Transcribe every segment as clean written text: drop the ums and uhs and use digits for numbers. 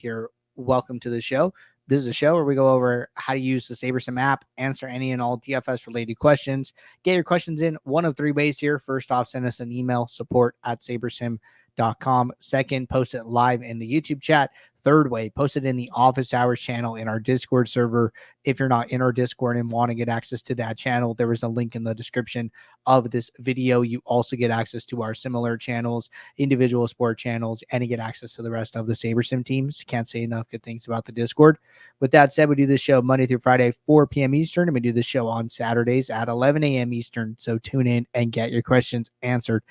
here, welcome to the show. This is a show where we go over how to use the SaberSim app, answer any and all DFS related questions. Get your questions in one of three ways here. First off, send us an email, support@sabersim.com. Second, post it live in the YouTube chat. Third way, post it in the office hours channel in our Discord server. If you're not in our Discord and want to get access to that channel, there is a link in the description of this video. You also get access to our similar channels, individual sport channels, and you get access to the rest of the SaberSim teams. Can't say enough good things about the Discord. With that said, we do this show Monday through Friday, 4 p.m. Eastern, and we do this show on Saturdays at 11 a.m. Eastern. So tune in and get your questions answered.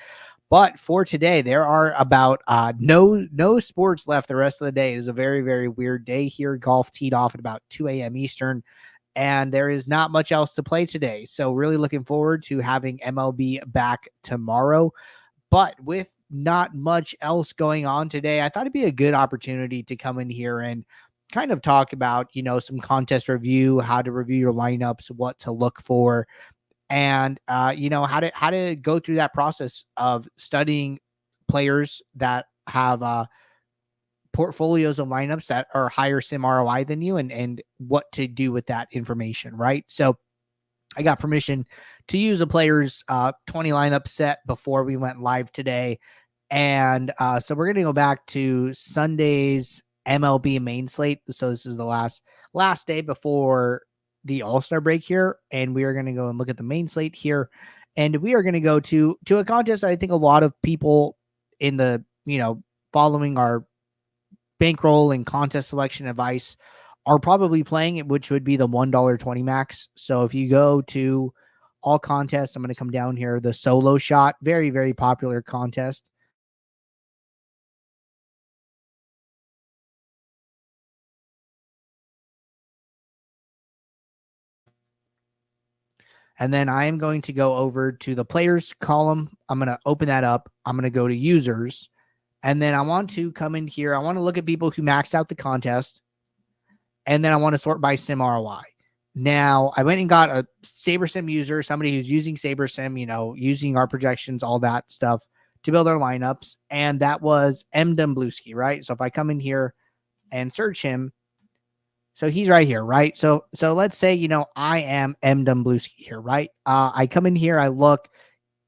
But for today, there are about no sports left the rest of the day. It is a very, very weird day here. Golf teed off at about 2 a.m. Eastern, and there is not much else to play today. So really looking forward to having MLB back tomorrow. But with not much else going on today, I thought it'd be a good opportunity to come in here and kind of talk about, some contest review, how to review your lineups, what to look for, and how to go through that process of studying players that have portfolios of lineups that are higher sim ROI than you, and what to do with that information, right? So I got permission to use a player's 20 lineup set before we went live today, and so we're gonna go back to Sunday's MLB main slate. So this is the last day before the All-Star break here, and we are going to go and look at the main slate here, and we are going to go to a contest that I think a lot of people in the following our bankroll and contest selection advice are probably playing it, which would be the $1.20 max. So if you go to all contests, I'm going to come down here, the solo shot, very, very popular contest. And then I am going to go over to the players column. I'm going to open that up. I'm going to go to users. And then I want to come in here. I want to look at people who maxed out the contest. And then I want to sort by sim ROI. Now, I went and got a SaberSim user, somebody who's using SaberSim, using our projections, all that stuff to build our lineups. And that was M. Dumbluski, right? So if I come in here and search him, so he's right here, right? So let's say, I am M. Dumbluski here, right? I come in here, I look,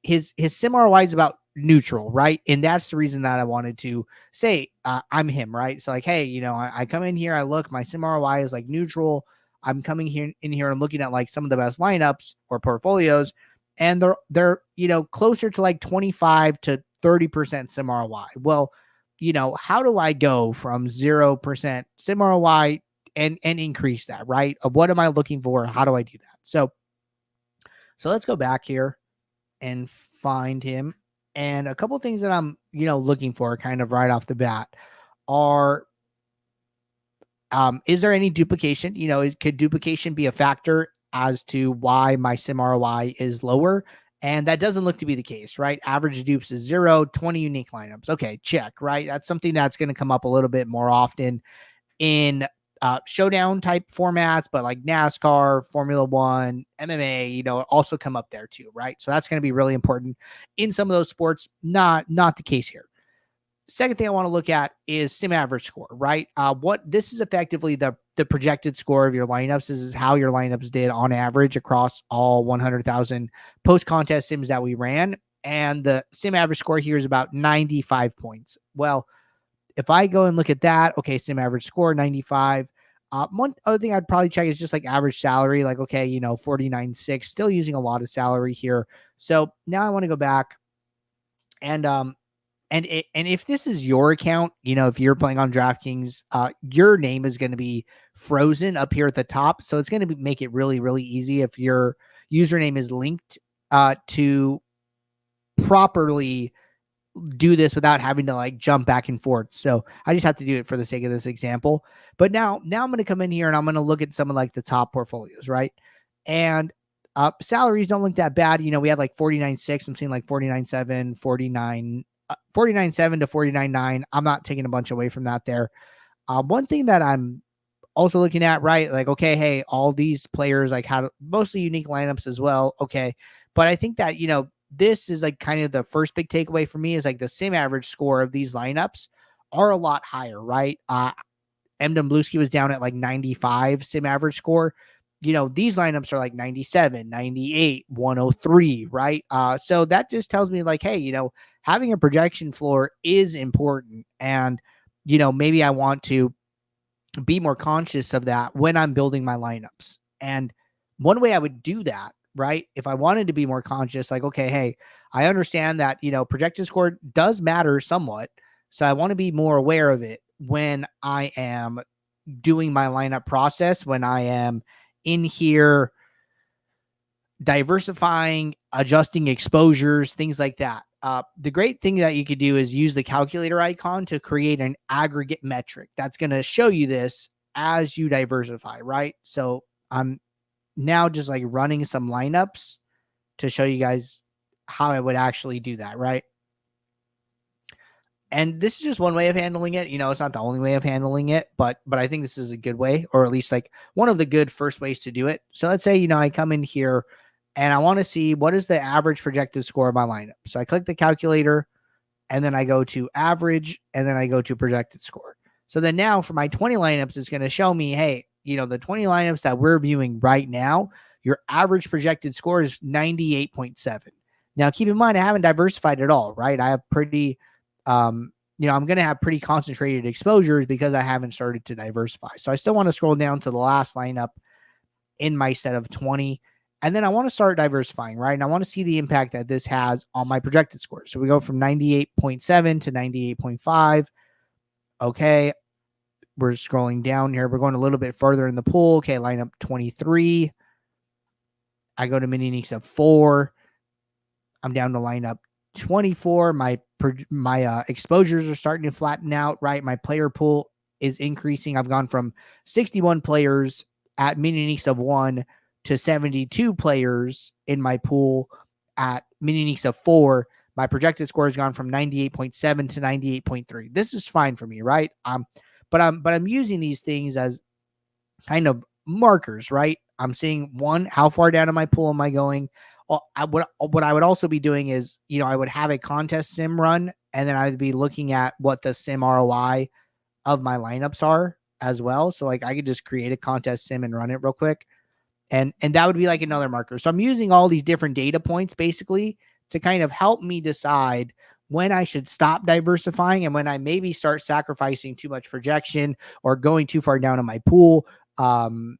his sim ROI is about neutral, right? And that's the reason that I wanted to say I'm him, right? So like, hey, I come in here, I look, my sim ROI is like neutral. I'm coming in here and looking at like some of the best lineups or portfolios, and they're closer to like 25 to 30% sim ROI. Well, how do I go from 0% sim ROI and increase that, right? What am I looking for? How do I do that? So let's go back here and find him. And a couple of things that I'm, looking for kind of right off the bat are, is there any duplication? Could duplication be a factor as to why my sim ROI is lower? And that doesn't look to be the case, right? Average dupes is 0, 20 unique lineups. Okay, check, right? That's something that's going to come up a little bit more often in showdown type formats, but like NASCAR, Formula One, MMA, also come up there too, right? So that's going to be really important in some of those sports. Not the case here. Second thing I want to look at is sim average score, right? This is effectively the projected score of your lineups. This is how your lineups did on average across all 100,000 post contest sims that we ran, and the sim average score here is about 95 points. Well, if I go and look at that, okay, sim average score 95. One other thing I'd probably check is just like average salary, like, okay, 49.6, still using a lot of salary here. So now I want to go back and if this is your account, if you're playing on DraftKings, your name is going to be frozen up here at the top. So it's going to make it really, really easy if your username is linked to properly do this without having to like jump back and forth. So I just have to do it for the sake of this example. But now I'm going to come in here and I'm going to look at some of like the top portfolios, right? And salaries don't look that bad. We had like 49.6. I'm seeing like 49.7, 49.7 to 49.9. I'm not taking a bunch away from that there. One thing that I'm also looking at, right? Like, okay, hey, all these players like had mostly unique lineups as well. Okay. But I think that, this is like kind of the first big takeaway for me is like the sim average score of these lineups are a lot higher, right? M. Domblewski was down at like 95 sim average score. These lineups are like 97, 98, 103, right? So that just tells me like, hey, having a projection floor is important. And, maybe I want to be more conscious of that when I'm building my lineups. And one way I would do that, right? If I wanted to be more conscious, like, okay, hey, I understand that, projected score does matter somewhat. So I want to be more aware of it when I am doing my lineup process, when I am in here diversifying, adjusting exposures, things like that. The great thing that you could do is use the calculator icon to create an aggregate metric that's going to show you this as you diversify, right? So I'm now just like running some lineups to show you guys how I would actually do that, right? And this is just one way of handling it. It's not the only way of handling it, but I think this is a good way, or at least like one of the good first ways to do it. So let's say, I come in here and I want to see what is the average projected score of my lineup. So I click the calculator and then I go to average and then I go to projected score. So then now for my 20 lineups, it's going to show me, hey, the 20 lineups that we're viewing right now, your average projected score is 98.7. Now, keep in mind, I haven't diversified at all, right? I have pretty, I'm going to have pretty concentrated exposures because I haven't started to diversify. So I still want to scroll down to the last lineup in my set of 20. And then I want to start diversifying, right? And I want to see the impact that this has on my projected score. So we go from 98.7 to 98.5. Okay. We're scrolling down here. We're going a little bit further in the pool. Okay. Lineup 23. I go to mini uniques of 4. I'm down to lineup 24. My exposures are starting to flatten out, right? My player pool is increasing. I've gone from 61 players at mini uniques of 1 to 72 players in my pool at mini uniques of 4. My projected score has gone from 98.7 to 98.3. This is fine for me, right? But I'm using these things as kind of markers, right? I'm seeing, one, how far down in my pool am I going? Well, what I would also be doing is, I would have a contest sim run, and then I would be looking at what the sim ROI of my lineups are as well. So like I could just create a contest sim and run it real quick. And that would be like another marker. So I'm using all these different data points basically to kind of help me decide when I should stop diversifying and when I maybe start sacrificing too much projection or going too far down in my pool. And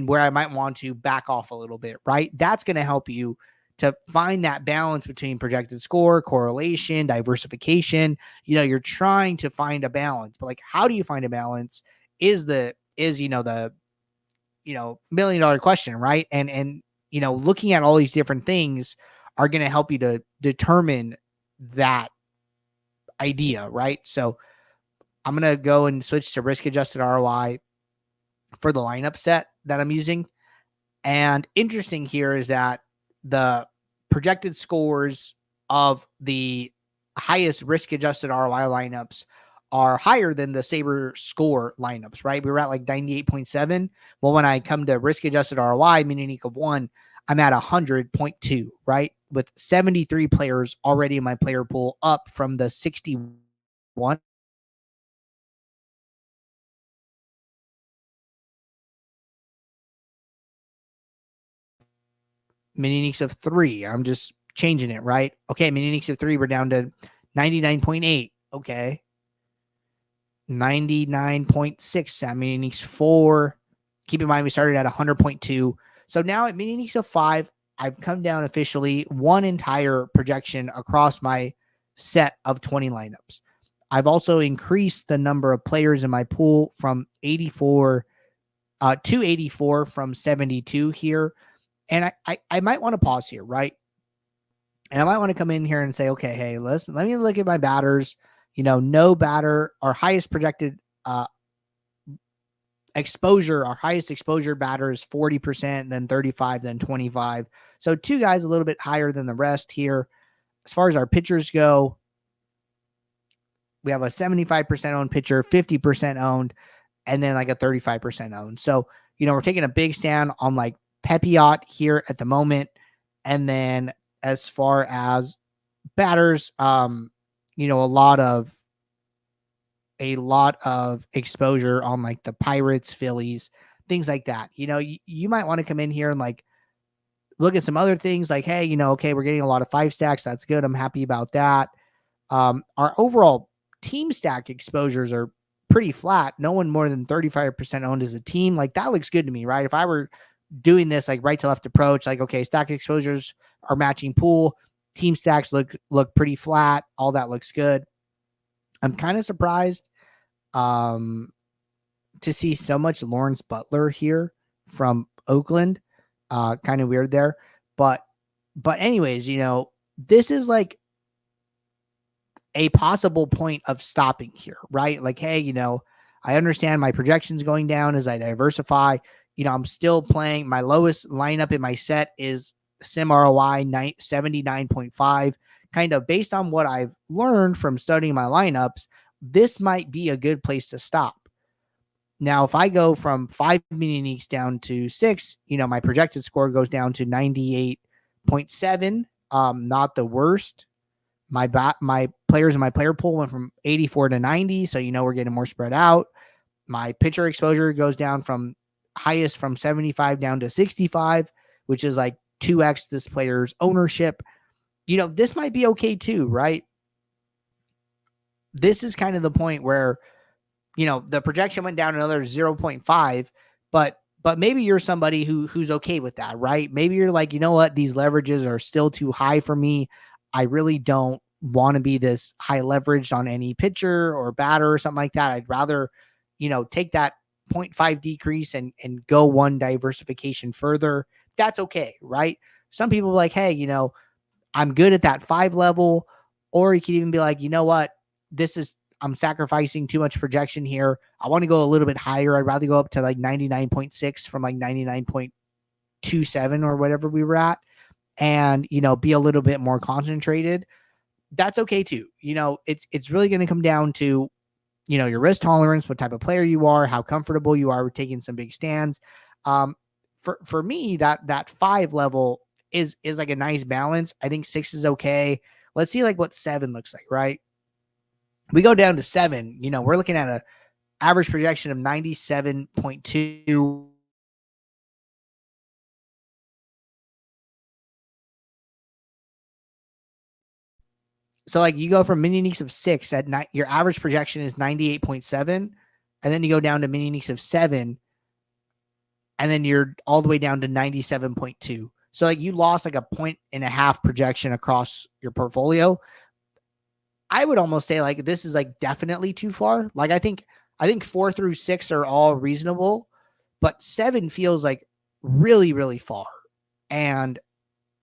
where I might want to back off a little bit, right? That's going to help you to find that balance between projected score, correlation, diversification. You're trying to find a balance, but like, how do you find a balance is the $1 million question, right? And looking at all these different things are going to help you to determine that idea, right? So I'm going to go and switch to risk adjusted ROI for the lineup set that I'm using. And interesting here is that the projected scores of the highest risk adjusted ROI lineups are higher than the Saber score lineups, right? We were at like 98.7. Well, when I come to risk adjusted ROI, meaning unique of 1, I'm at 100.2, right? With 73 players already in my player pool, up from the 61. Mini uniques of 3. I'm just changing it, right? Okay, mini uniques of 3, we're down to 99.8. Okay. 99.6 at mini uniques 4. Keep in mind, we started at 100.2. So now at mini uniques of 5, I've come down officially one entire projection across my set of 20 lineups. I've also increased the number of players in my pool from 84 to 84 from 72 here. And I might want to pause here, right? And I might want to come in here and say, okay, hey, let me look at my batters. No batter, our highest projected exposure, our highest exposure batter is 40%, then 35, then 25. So 2 guys a little bit higher than the rest here. As far as our pitchers go, we have a 75% owned pitcher, 50% owned, and then like a 35% owned. So, we're taking a big stand on like Pepiot here at the moment. And then as far as batters, a lot of a lot of exposure on like the Pirates, Phillies, things like that. You might want to come in here and like look at some other things like, hey, okay, we're getting a lot of 5 stacks. That's good. I'm happy about that. Our overall team stack exposures are pretty flat. No one more than 35% owned as a team. Like that looks good to me, right? If I were doing this like right to left approach, like, okay, stack exposures are matching pool, team stacks look pretty flat. All that looks good. I'm kind of surprised to see so much Lawrence Butler here from Oakland. Kind of weird there. But anyways, this is like a possible point of stopping here, right? Like, hey, I understand my projections going down as I diversify. I'm still playing. My lowest lineup in my set is sim ROI 79.5. Kind of based on what I've learned from studying my lineups, this might be a good place to stop. Now, if I go from 5 mini uniques down to 6, my projected score goes down to 98.7. Not the worst. My players in my player pool went from 84 to 90, so we're getting more spread out. My pitcher exposure goes down from highest from 75 down to 65, which is like 2x this player's ownership. This might be okay too, right? This is kind of the point where the projection went down another 0.5, but maybe you're somebody who's okay with that, right? Maybe you're like, what, these leverages are still too high for me. I really don't want to be this high leveraged on any pitcher or batter or something like that. I'd rather, take that 0.5 decrease and go one diversification further. That's okay, right? Some people are like, hey, I'm good at that 5 level. Or you could even be like, what, I'm sacrificing too much projection here. I want to go a little bit higher. I'd rather go up to like 99.6 from like 99.27 or whatever we were at, and be a little bit more concentrated. That's okay too. It's really going to come down to your risk tolerance, what type of player you are, how comfortable you are with taking some big stands. For me, that 5 level is like a nice balance. I think 6 is okay. Let's see like what 7 looks like, right? We go down to 7, we're looking at a average projection of 97.2. So like you go from mini uniques of 6 at night, your average projection is 98.7, and then you go down to mini uniques of 7, and then you're all the way down to 97.2. So like you lost like a 1.5 projection across your portfolio. I would almost say like this is like definitely too far. Like I think 4 through 6 are all reasonable, but 7 feels like really, really far. And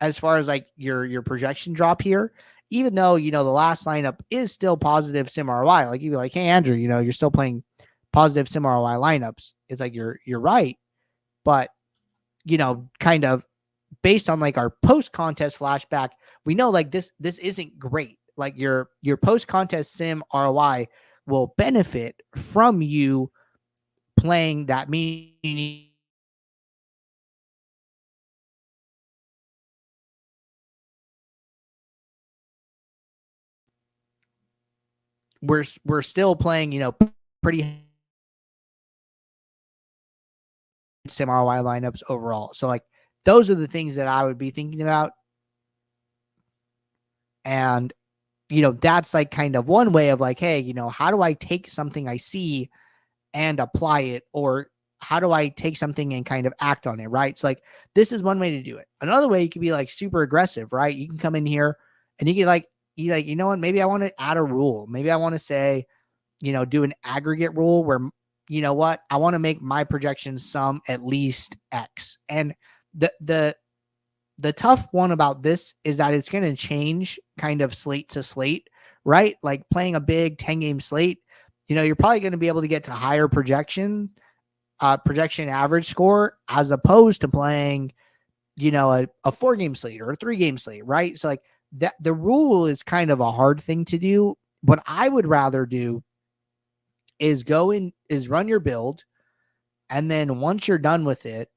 as far as like your projection drop here, even though, the last lineup is still positive sim ROI, like you'd be like, hey, Andrew, you're still playing positive sim ROI lineups. It's like, you're right. But, kind of based on like our post contest flashback, we know like this isn't great. Like your post contest sim ROI will benefit from you playing that mini. We're still playing, pretty sim ROI lineups overall. So like those are the things that I would be thinking about. And, that's like kind of one way of like, hey, how do I take something I see and apply it? Or how do I take something and kind of act on it? Right. So like, this is one way to do it. Another way you could be like super aggressive, right? You can come in here and you can like, you know what, maybe I want to add a rule. Maybe I want to say, do an aggregate rule where, what, I want to make my projections sum at least X. And the tough one about this is that it's going to change kind of slate to slate, right? Like playing a big 10-game slate, you're probably going to be able to get to higher projection average score as opposed to playing, a 4-game slate or a 3-game slate, right? So like that the rule is kind of a hard thing to do. What I would rather do is run your build, and then once you're done with it,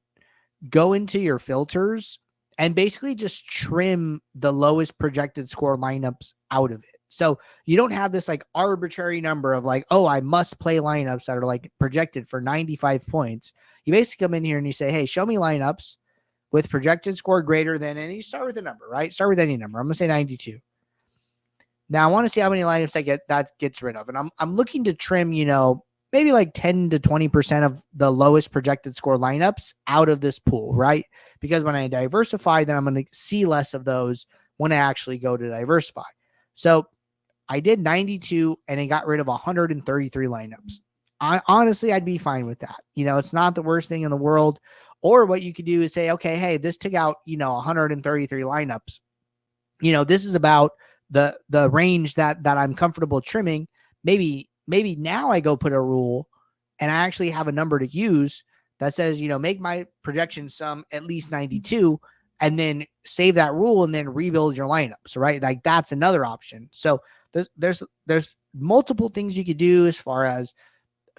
go into your filters and basically just trim the lowest projected score lineups out of it. So you don't have this like arbitrary number of like, oh, I must play lineups that are like projected for 95 points. You basically come in here and you say, hey, show me lineups with projected score greater than, and you start with a number, right? Start with any number. I'm going to say 92. Now I want to see how many lineups that gets rid of. And I'm looking to trim, maybe like 10 to 20% of the lowest projected score lineups out of this pool, right? Because when I diversify, then I'm going to see less of those when I actually go to diversify. So I did 92 and it got rid of 133 lineups. Honestly, I'd be fine with that. It's not the worst thing in the world. Or what you could do is say, okay, hey, this took out, 133 lineups. This is about the range that I'm comfortable trimming. Maybe now I go put a rule and I actually have a number to use that says, make my projection sum at least 92 and then save that rule and then rebuild your lineups, right? Like that's another option. So there's multiple things you could do as far as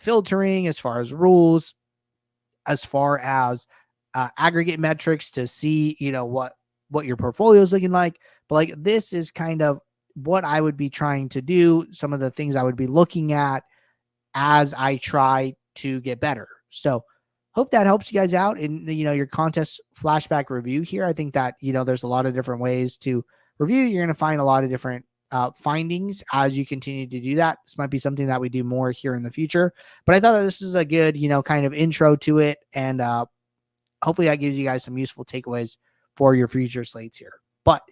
filtering, as far as rules, as far as aggregate metrics to see, what your portfolio is looking like. But like this is kind of what I would be trying to do, some of the things I would be looking at as I try to get better. So hope that helps you guys out in your contest flashback review here. I think that, there's a lot of different ways to review. You're going to find a lot of different findings as you continue to do that. This might be something that we do more here in the future, but I thought that this is a good, kind of intro to it. And hopefully that gives you guys some useful takeaways for your future slates here. But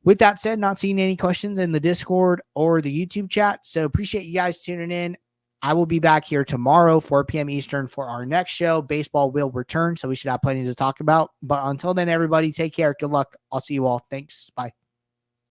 with that said, not seeing any questions in the Discord or the YouTube chat. So appreciate you guys tuning in. I will be back here tomorrow, 4 p.m. Eastern for our next show. Baseball will return, so we should have plenty to talk about. But until then, everybody, take care. Good luck. I'll see you all. Thanks. Bye.